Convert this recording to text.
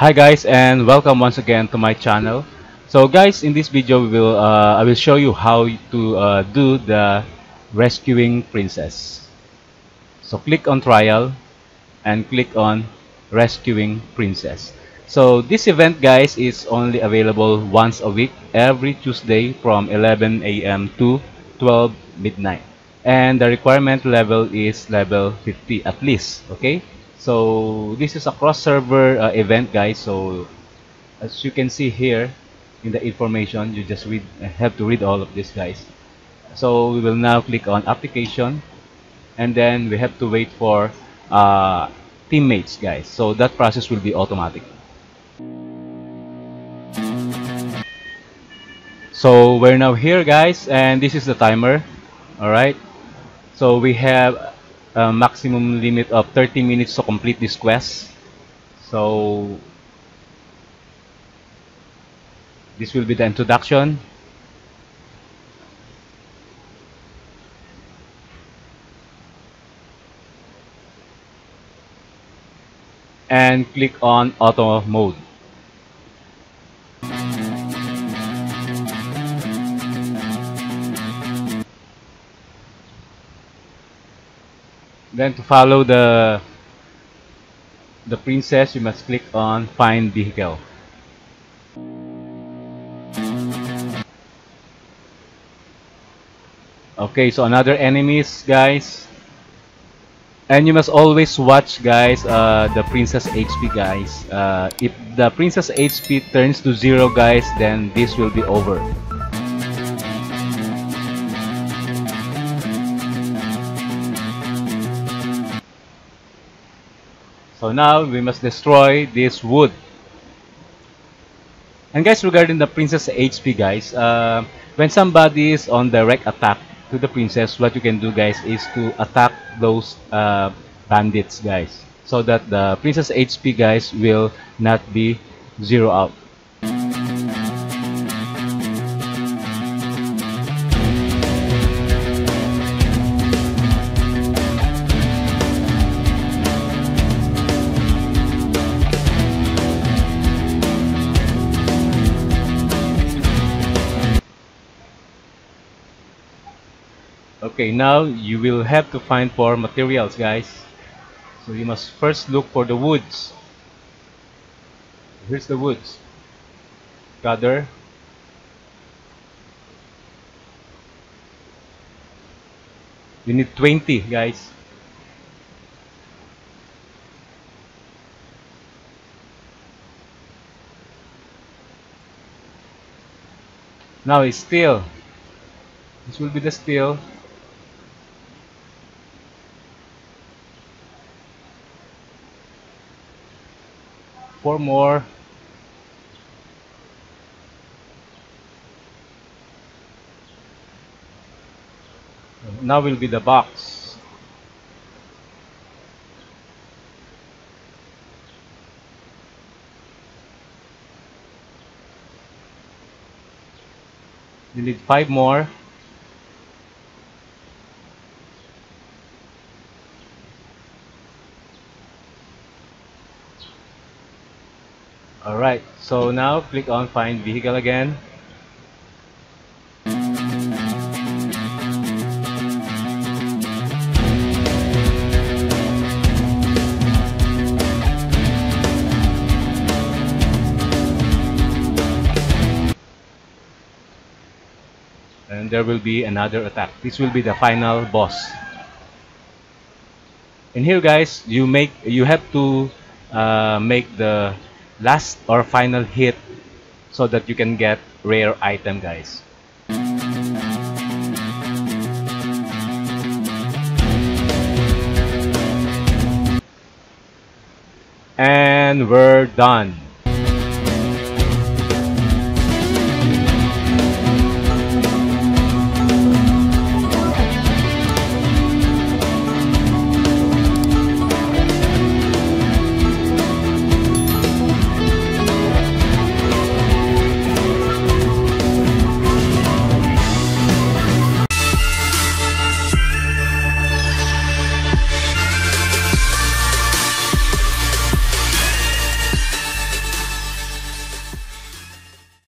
Hi guys, and welcome once again to my channel. So guys, in this video I will show you how to do the rescuing princess. So click on trial and click on rescuing princess. So this event guys is only available once a week, every Tuesday from 11 a.m. to 12 midnight. And the requirement level is level 50 at least. Okay, so this is a cross-server event guys. So as you can see here in the information, you just have to read all of this guys. So we will now click on application, and then we have to wait for teammates guys. So that process will be automatic. So we're now here guys, and this is the timer. Alright, so we have a maximum limit of 30 minutes to complete this quest. So this will be the introduction. And click on auto mode. Then to follow the princess, you must click on find vehicle. Okay, so another enemies guys, and you must always watch guys the princess HP guys. If the princess HP turns to 0 guys, then this will be over. So now we must destroy this wood. And guys, regarding the princess HP guys, when somebody is on direct attack to the princess, what you can do guys is to attack those bandits guys, so that the princess HP guys will not be 0 out. Okay, now you will have to find for materials guys. So you must first look for the woods. Here's the woods. Gather. You need 20 guys. Now it's steel. This will be the steel. Four more. Now will be the box. You need 5 more. Alright, so now click on find vehicle again. And there will be another attack. This will be the final boss. And here guys, you have to make the last or final hit so that you can get rare item guys. And we're done.